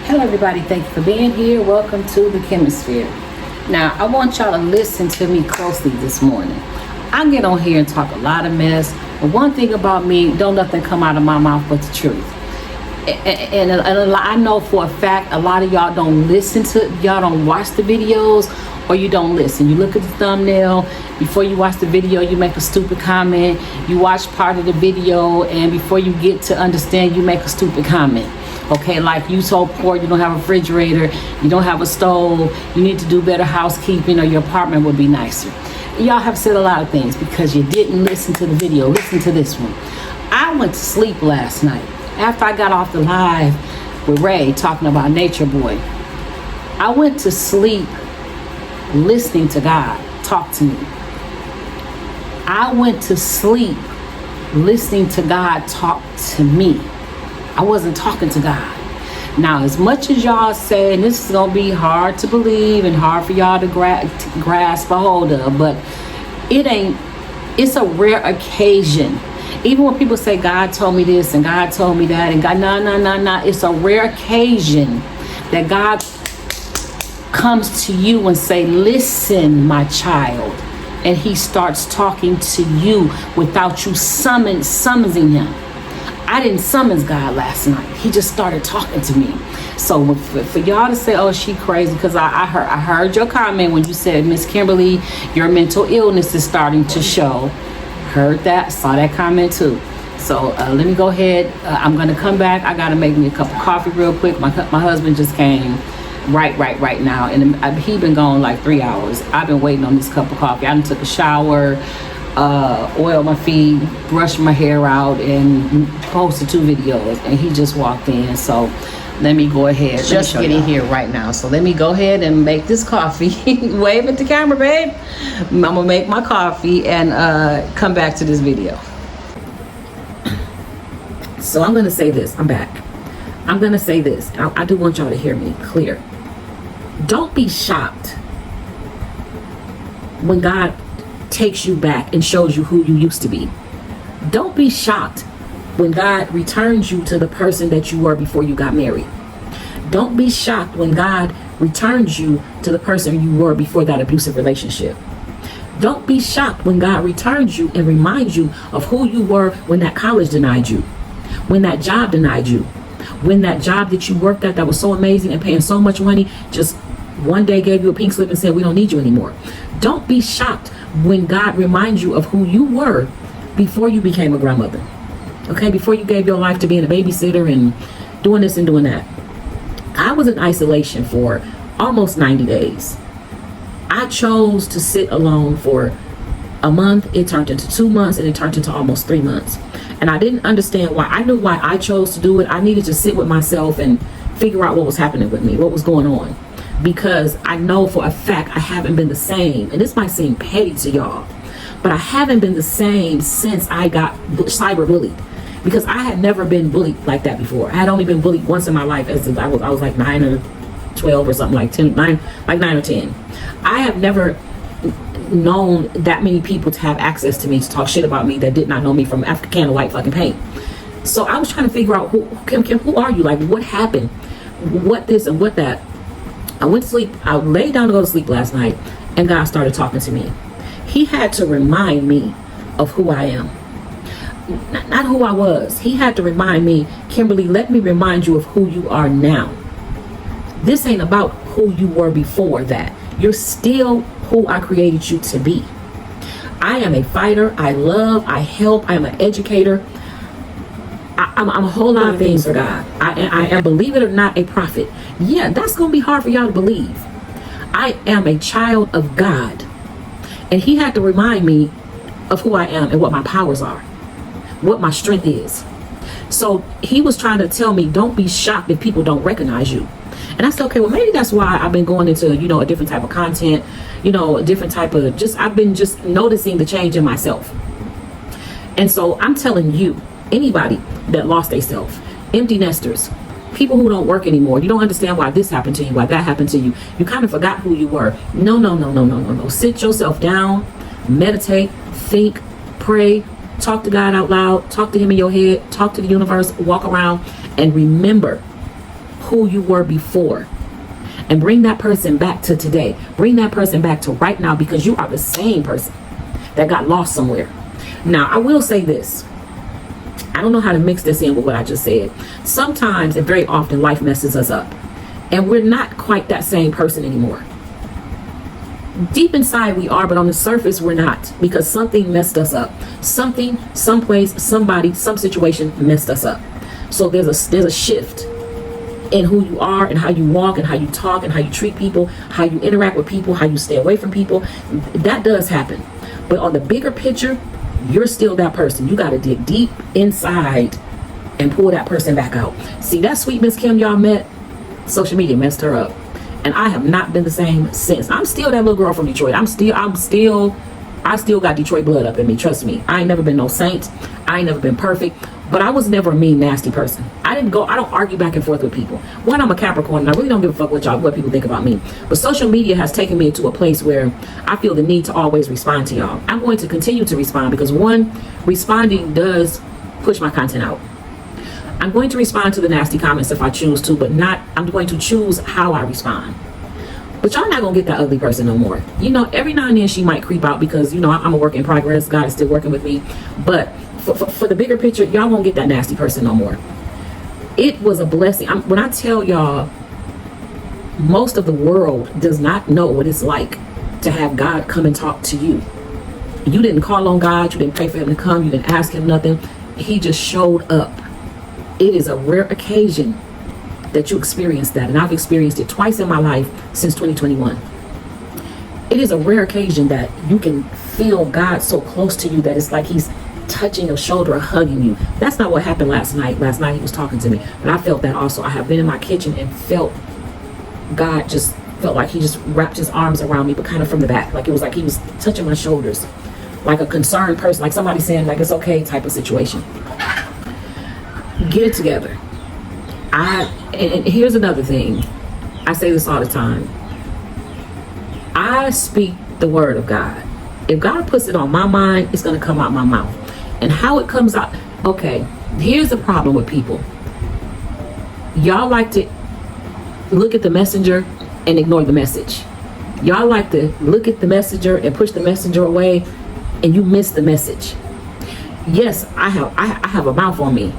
Hello everybody, thank you for being here. Welcome to the Chemisphere. Now, I want y'all to listen to me closely this morning. I get on here and talk a lot of mess, but one thing about me, don't nothing come out of my mouth but the truth. And I know for a fact, a lot of y'all don't y'all don't watch the videos, or you don't listen. You look at the thumbnail, before you watch the video, you make a stupid comment. You watch part of the video, and before you get to understand, you make a stupid comment. Okay, like you so poor, you don't have a refrigerator, you don't have a stove, you need to do better housekeeping, or your apartment would be nicer. Y'all have said a lot of things because you didn't listen to the video. Listen to this one. I went to sleep last night after I got off the live with Ray talking about Nature Boy. I went to sleep listening to God talk to me. I went to sleep listening to God talk to me. I wasn't talking to God. Now, as much as y'all say, and this is going to be hard to believe and hard for y'all to grasp a hold of, but it's a rare occasion. Even when people say, God told me this and God told me that, and God, no. It's a rare occasion that God comes to you and say, listen, my child. And he starts talking to you without you summoning him. I didn't summons God last night. He just started talking to me. So for y'all to say, oh, she crazy, because I heard your comment when you said, Miss Kimberly, your mental illness is starting to show. Heard that, saw that comment too. So let me go ahead. I'm going to come back. I got to make me a cup of coffee real quick. My husband just came right now. And he been gone like 3 hours. I've been waiting on this cup of coffee. I done took a shower, oiled my feet, brushed my hair out, and posted 2 videos, and he just walked in. So let me go ahead. Just getting here right now. So let me go ahead and make this coffee. Wave at the camera, babe. I'm gonna make my coffee and come back to this video. So I'm gonna say this. I'm back. I'm gonna say this. I do want y'all to hear me clear. Don't be shocked when God takes you back and shows you who you used to be. Don't be shocked when God returns you to the person that you were before you got married. Don't be shocked when God returns you to the person you were before that abusive relationship. Don't be shocked when God returns you and reminds you of who you were when that college denied you, when that job denied you, when that job that you worked at that was so amazing and paying so much money just one day gave you a pink slip and said, we don't need you anymore. Don't be shocked when God reminds you of who you were before you became a grandmother. Okay, before you gave your life to being a babysitter and doing this and doing that. I was in isolation for almost 90 days. I chose to sit alone for a month. It turned into 2 months, and it turned into almost 3 months. And I didn't understand why. I knew why I chose to do it. I needed to sit with myself and figure out what was happening with me, what was going on. Because I know for a fact I haven't been the same. And this might seem petty to y'all, but I haven't been the same since I got cyber bullied. Because I had never been bullied like that before. I had only been bullied once in my life as I was like 9 or 12 or something, like 9 or 10. I have never known that many people to have access to me to talk shit about me that did not know me from African Candlelight fucking paint. So I was trying to figure out who are you? Like, what happened? What this and what that? I went to sleep. I laid down to go to sleep last night, and God started talking to me. He had to remind me of who I am. Not who I was. He had to remind me, Kimberly, let me remind you of who you are now. This ain't about who you were before that. You're still who I created you to be. I am a fighter. I love. I help. I'm an educator. I'm a whole lot of things for God. I am, believe it or not, a prophet. Yeah, that's going to be hard for y'all to believe. I am a child of God. And he had to remind me of who I am and what my powers are, what my strength is. So he was trying to tell me, don't be shocked if people don't recognize you. And I said, okay, well, maybe that's why I've been going into, a different type of content, a different type of I've been just noticing the change in myself. And so I'm telling you, anybody that lost themselves, empty nesters, people who don't work anymore, you don't understand why this happened to you, why that happened to you. You kind of forgot who you were. No. Sit yourself down, meditate, think, pray, talk to God out loud, talk to him in your head, talk to the universe, walk around and remember who you were before and bring that person back to today. Bring that person back to right now, because you are the same person that got lost somewhere. Now, I will say this. I don't know how to mix this in with what I just said. Sometimes and very often life messes us up and we're not quite that same person anymore. Deep inside we are, but on the surface we're not, because something messed us up. Something, someplace, somebody, some situation messed us up. So there's a shift in who you are and how you walk and how you talk and how you treat people, how you interact with people, how you stay away from people. That does happen. But on the bigger picture, you're still that person. You got to dig deep inside and pull that person back out. See, that sweet Miss Kim y'all met, social media messed her up. And I have not been the same since. I'm still that little girl from Detroit. I still got Detroit blood up in me. Trust me. I ain't never been no saint. I ain't never been perfect. But I was never a mean, nasty person. I don't argue back and forth with people. One, I'm a Capricorn and I really don't give a fuck what people think about me. But social media has taken me into a place where I feel the need to always respond to y'all. I'm going to continue to respond because, one, responding does push my content out. I'm going to respond to the nasty comments if I choose to, but I'm going to choose how I respond. But y'all not gonna get that ugly person no more. You know, every now and then she might creep out because, you know, I'm a work in progress. God is still working with me. But for the bigger picture, y'all won't get that nasty person no more. It was a blessing. When I tell y'all, most of the world does not know what it's like to have God come and talk to you. You didn't call on God. You didn't pray for him to come. You didn't ask him nothing. He just showed up. It is a rare occasion that you experience that. And I've experienced it twice in my life since 2021. It is a rare occasion that you can feel God so close to you that it's like he's touching your shoulder or hugging you. That's not what happened last night. Last night he was talking to me, but I felt that also. I have been in my kitchen and felt God just felt like he just wrapped his arms around me, but kind of from the back. Like it was like he was touching my shoulders, like a concerned person, like somebody saying like it's okay type of situation. Get it together. And here's another thing. I say this all the time. I speak the word of God. If God puts it on my mind, it's going to come out my mouth. And how it comes out. Okay, here's the problem with people. Y'all like to look at the messenger and ignore the message. Y'all like to look at the messenger and push the messenger away, and you miss the message. Yes, I have a mouth on me.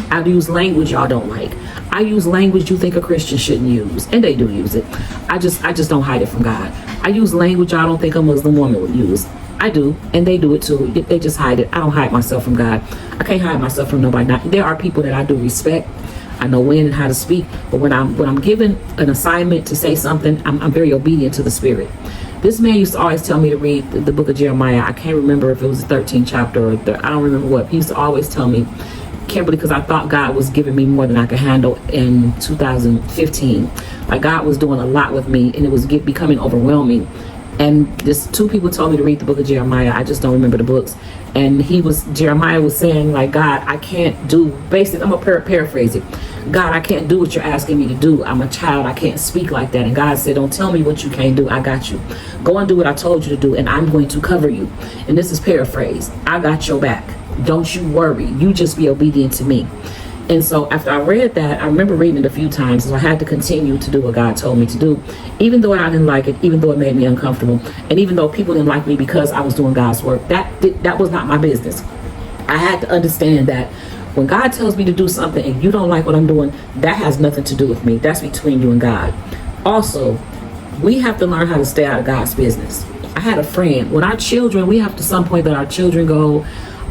I use language y'all don't like. I use language you think a Christian shouldn't use, and they do use it. I just don't hide it from God. I use language y'all don't think a Muslim woman would use. I do, and they do it too. They just hide it. I don't hide myself from God. I can't hide myself from nobody. Now, there are people that I do respect. I know when and how to speak, but when I'm given an assignment to say something, I'm very obedient to the Spirit. This man used to always tell me to read the book of Jeremiah. I can't remember if it was the 13th chapter or I don't remember what. He used to always tell me, Kimberly, because I thought God was giving me more than I could handle in 2015. Like God was doing a lot with me, and it was becoming overwhelming. And just two people told me to read the book of Jeremiah. I just don't remember the books. And Jeremiah was saying, like, God, I can't do, basically, I'm gonna paraphrase it. God, I can't do what you're asking me to do. I'm a child. I can't speak like that. And God said, don't tell me what you can't do. I got you. Go and do what I told you to do, and I'm going to cover you. And this is paraphrased. I got your back. Don't you worry. You just be obedient to me. And so after I read that, I remember reading it a few times, so I had to continue to do what God told me to do, even though I didn't like it, even though it made me uncomfortable, and even though people didn't like me because I was doing God's work. That was not my business. I had to understand that when God tells me to do something and you don't like what I'm doing, that has nothing to do with me. That's between you and God. Also, we have to learn how to stay out of God's business. I had a friend, when our children, we have to some point that our children go,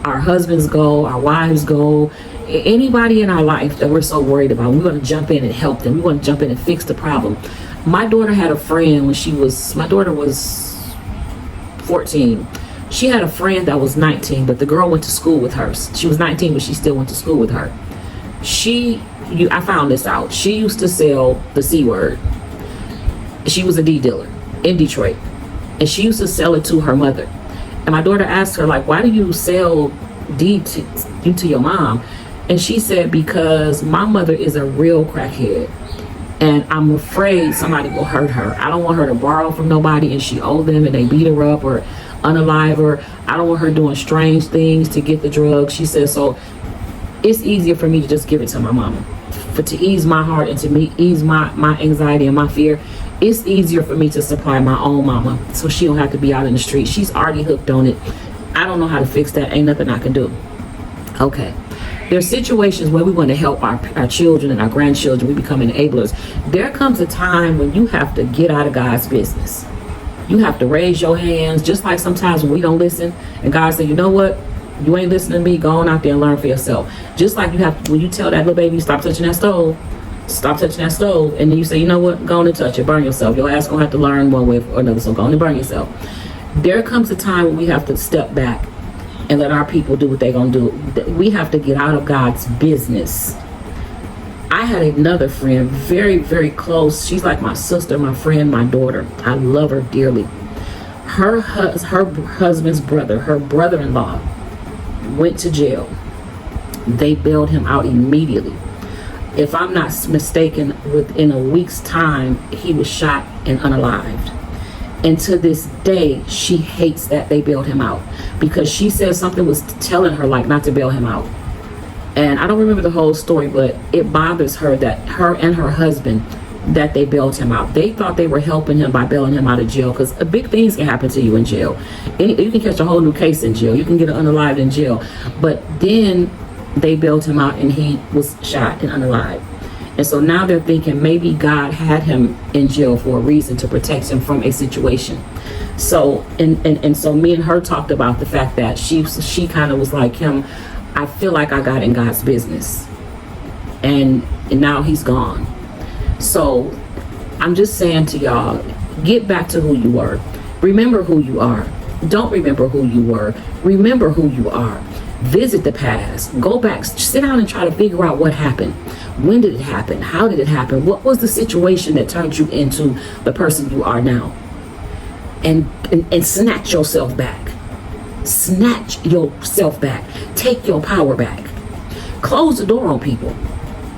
our husbands go, our wives go, anybody in our life that we're so worried about, we want to jump in and help them. We want to jump in and fix the problem. My daughter had a friend my daughter was 14. She had a friend that was 19, but the girl went to school with her. She was 19, but she still went to school with her. I found this out. She used to sell the C word. She was a D dealer in Detroit, and she used to sell it to her mother. And my daughter asked her, like, why do you sell D to your mom? And she said, because my mother is a real crackhead, and I'm afraid somebody will hurt her. I don't want her to borrow from nobody and she owe them and they beat her up or unalive her. I don't want her doing strange things to get the drugs. She said, so it's easier for me to just give it to my mama. to ease my heart and to ease my anxiety and my fear, it's easier for me to supply my own mama so she don't have to be out in the street. She's already hooked on it. I don't know how to fix that. Ain't nothing I can do. Okay. There are situations where we want to help our children and our grandchildren. We become enablers. There comes a time when you have to get out of God's business. You have to raise your hands, just like sometimes when we don't listen and God said, you know what? You ain't listening to me. Go on out there and learn for yourself. Just like you have to, when you tell that little baby, stop touching that stove. Stop touching that stove. And then you say, you know what? Go on and touch it. Burn yourself. Your ass gonna have to learn one way or another. So go on and burn yourself. There comes a time when we have to step back and let our people do what they're gonna do. We have to get out of God's business. I had another friend, very, very close. She's like my sister, my friend, my daughter. I love her dearly. Her husband's brother, her brother-in-law, went to jail. They bailed him out immediately. If I'm not mistaken, within a week's time, he was shot and unalived. And to this day, she hates that they bailed him out because she says something was telling her like not to bail him out. And I don't remember the whole story, but it bothers her that her and her husband, that they bailed him out. They thought they were helping him by bailing him out of jail because big things can happen to you in jail. You can catch a whole new case in jail. You can get unalived in jail. But then they bailed him out and he was shot and unalived. And so now they're thinking maybe God had him in jail for a reason, to protect him from a situation. So and so me and her talked about the fact that she kind of was like him. I feel like I got in God's business, and now he's gone. So I'm just saying to y'all, get back to who you were. Remember who you are. Don't remember who you were. Remember who you are. Visit the past. Go back. Sit down and try to figure out what happened. When did it happen? How did it happen? What was the situation that turned you into the person you are now? And snatch yourself back. Snatch yourself back. Take your power back. Close the door on people.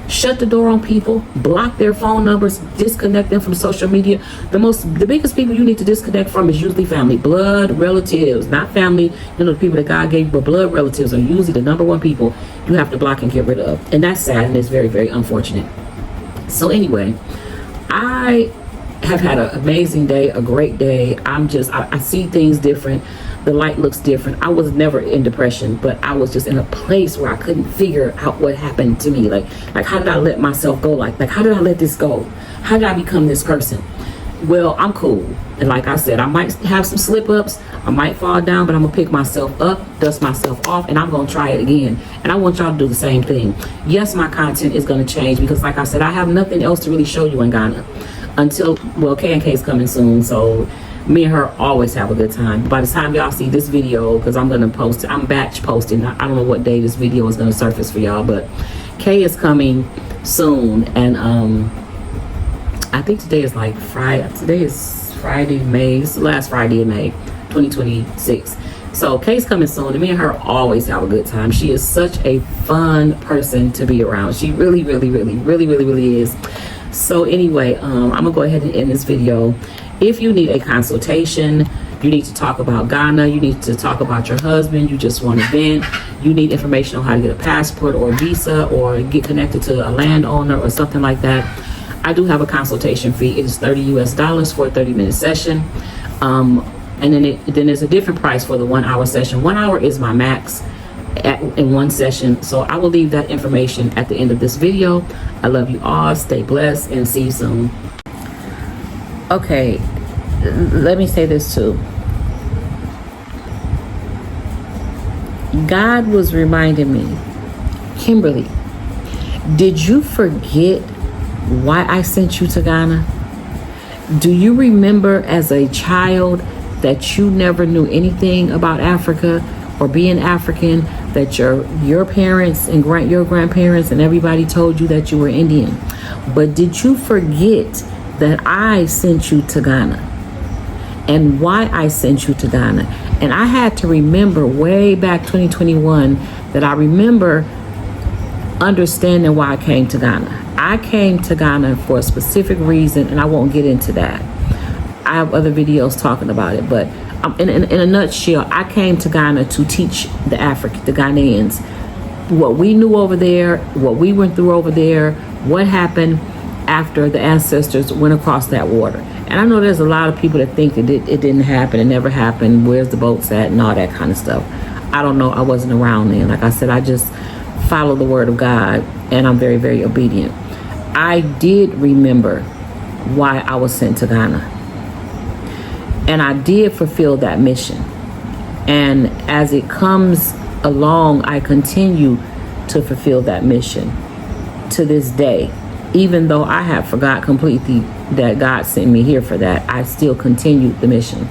Shut the door on people. Block their phone numbers. Disconnect them from social media. The biggest people you need to disconnect from is usually family, blood relatives, not family. The people that God gave you, but blood relatives are usually the number one people you have to block and get rid of. And that's sad, and it's very, very unfortunate. So anyway, I have had an amazing day, a great day. I see things different. The light looks different. I was never in depression, but I was just in a place where I couldn't figure out what happened to me. Like how did I let myself go? Like how did I let this go? How did I become this person? Well, I'm cool. And like I said, I might have some slip ups. I might fall down, but I'm gonna pick myself up, dust myself off, and I'm gonna try it again. And I want y'all to do the same thing. Yes, my content is gonna change because like I said, I have nothing else to really show you in Ghana until, well, K&K is coming soon. So me and her always have a good time. By the time y'all see this video, because I'm gonna post it, I'm batch posting. I don't know what day this video is gonna surface for y'all, but Kay is coming soon. And I think today is like Friday. Today is Friday, May. It's the last Friday in May 2026. So Kay's coming soon, and me and her always have a good time. She is such a fun person to be around. She really, really, really, really, really, really is. So anyway, I'm gonna go ahead and end this video. If you need a consultation, you need to talk about Ghana, you need to talk about your husband, you just want to vent, you need information on how to get a passport or a visa or get connected to a landowner or something like that, I do have a consultation fee. It is $30 for a 30-minute session. And then there's a different price for the 1 hour session. 1 hour is my max in one session. So I will leave that information at the end of this video. I love you all. Stay blessed and see you soon. Okay, let me say this too. God was reminding me, Kimberly, did you forget why I sent you to Ghana? Do you remember as a child that you never knew anything about Africa or being African, that your parents and your grandparents and everybody told you that you were Indian? But did you forget that I sent you to Ghana and why I sent you to Ghana? And I had to remember way back 2021 that I remember understanding why I came to Ghana. I came to Ghana for a specific reason, and I won't get into that. I have other videos talking about it, but in a nutshell, I came to Ghana to teach the Ghanaians what we knew over there, what we went through over there, What happened after the ancestors went across that water? And I know there's a lot of people that think that it didn't happen, it never happened, where's the boats at, and all that kind of stuff. I don't know, I wasn't around then. Like I said, I just follow the word of God, and I'm very, very obedient. I did remember why I was sent to Ghana, and I did fulfill that mission. And as it comes along, I continue to fulfill that mission to this day. Even though I have forgot completely that God sent me here for that, I still continued the mission.